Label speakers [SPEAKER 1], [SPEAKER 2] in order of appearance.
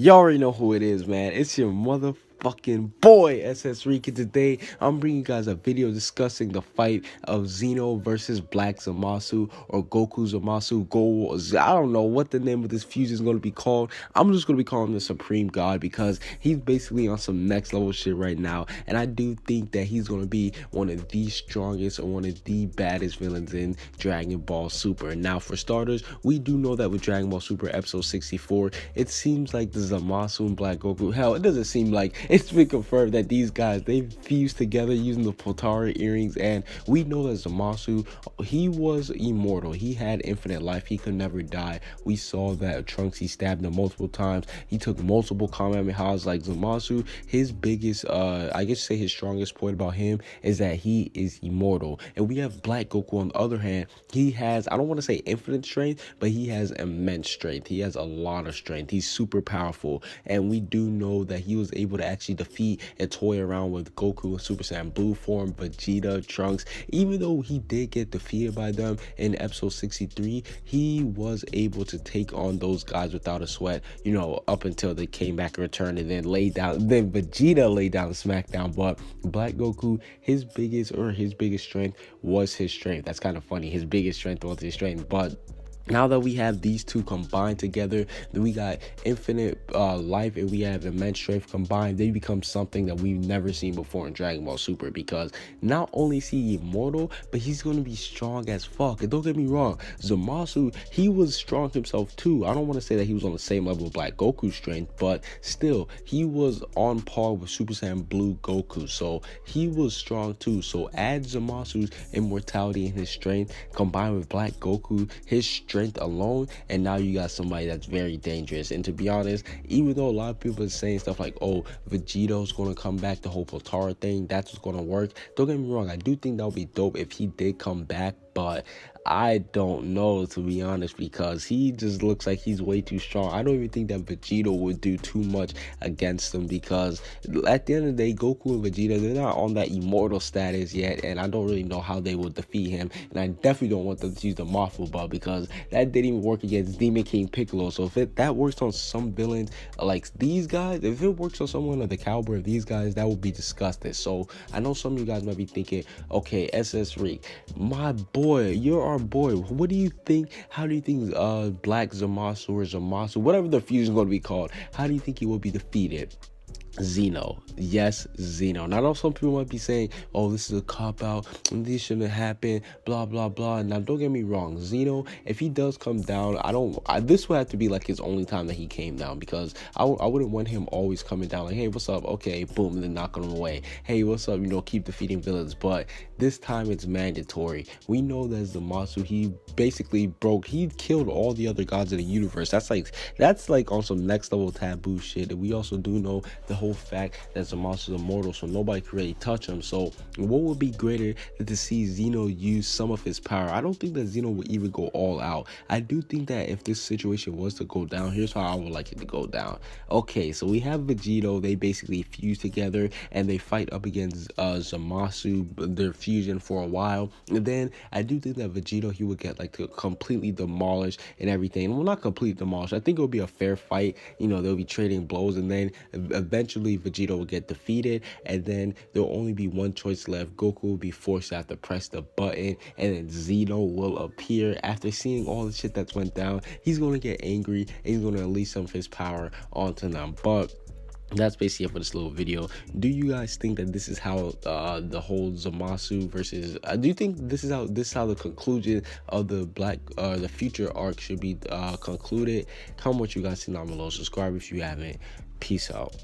[SPEAKER 1] You already know who it is, man. It's your motherfucking boy, SS Rika. Today, I'm bringing you guys a video discussing the fight of Zeno versus Black Zamasu, or Goku Zamasu. I don't know what the name of this fusion is going to be called. I'm just going to be calling him the Supreme God because he's basically on some next level shit right now. And I do think that he's going to be one of the strongest or one of the baddest villains in Dragon Ball Super. Now, for starters, we do know that with Dragon Ball Super episode 64, it seems like the Zamasu and Black Goku, hell, it doesn't seem like, it's been confirmed that these guys, they fused together using the Potara earrings. And we know that Zamasu, he was immortal. He had infinite life. He could never die. We saw that Trunks, he stabbed him multiple times. He took multiple Kamehamehas. Like Zamasu, his biggest, I guess say his strongest point about him is that he is immortal. And we have Black Goku on the other hand. He has, I don't want to say infinite strength, but he has immense strength. He has a lot of strength. He's super powerful. And we do know that he was able to actually defeat and toy around with Goku in Super Saiyan Blue form, Vegeta, Trunks. Even though he did get defeated by them in episode 63, he was able to take on those guys without a sweat, you know, up until they came back and returned and then laid down, then Vegeta laid down SmackDown. But Black Goku, his biggest strength was his strength. That's kind of funny. His biggest strength was his strength. But now that we have these two combined together, then we got infinite life and we have immense strength combined. They become something that we've never seen before in Dragon Ball Super, because not only is he immortal, but he's going to be strong as fuck. And don't get me wrong, Zamasu, he was strong himself too. I don't want to say that he was on the same level of Black Goku's strength, but still, he was on par with Super Saiyan Blue Goku. So he was strong too. So add Zamasu's immortality and his strength combined with Black Goku, his strength alone, and now you got somebody that's very dangerous. And to be honest, even though a lot of people are saying stuff like, oh, Vegeto's gonna come back, the whole Potara thing, that's what's gonna work, don't get me wrong, I do think that would be dope if he did come back, but I don't know, to be honest, because he just looks like he's way too strong. I don't even think that Vegeta would do too much against him, because at the end of the day, Goku and Vegeta, they're not on that immortal status yet, and I don't really know how they will defeat him. And I definitely don't want them to use the Mafu Ball, because that didn't even work against Demon King Piccolo. So if that works on some villains like these guys, if it works on someone of the caliber of these guys, that would be disgusting. So I know some of you guys might be thinking, okay, SS Reek, my boy, you're our boy, what do you think? How do you think Black Zamasu or Zamasu, whatever the fusion is going to be called, how do you think he will be defeated? Zeno. Yes, Zeno. Now, I know some people might be saying, oh, this is a cop-out, this shouldn't happen, blah, blah, blah. Now, don't get me wrong. Zeno, if he does come down, this would have to be like his only time that he came down, because I wouldn't want him always coming down like, hey, what's up? Okay, boom, and then knocking him away. Hey, what's up? You know, keep defeating villains. But this time it's mandatory. We know that Zamasu, he basically he killed all the other gods in the universe. That's like on some next level taboo shit. And we also do know the whole fact that Zamasu is immortal, so nobody can really touch him. So what would be greater than to see Zeno use some of his power? I don't think that Zeno would even go all out. I do think that if this situation was to go down, here's how I would like it to go down. Okay, so we have Vegito, they basically fuse together and they fight up against Zamasu, their fusion for a while. And then I do think that Vegito, he would get like to completely demolished and everything. Well, not completely demolished. I think it would be a fair fight. You know, they'll be trading blows, and then eventually Vegeta will get defeated, and then there'll only be one choice left. Goku will be forced to have to press the button, and then Zeno will appear. After seeing all the shit that's went down, he's going to get angry and he's going to unleash some of his power onto them. But that's basically it for this little video. Do you guys think that this is how the whole Zamasu versus do you think this is how the conclusion of the future arc should be concluded? Comment what you guys think down below. Subscribe if you haven't. Peace out.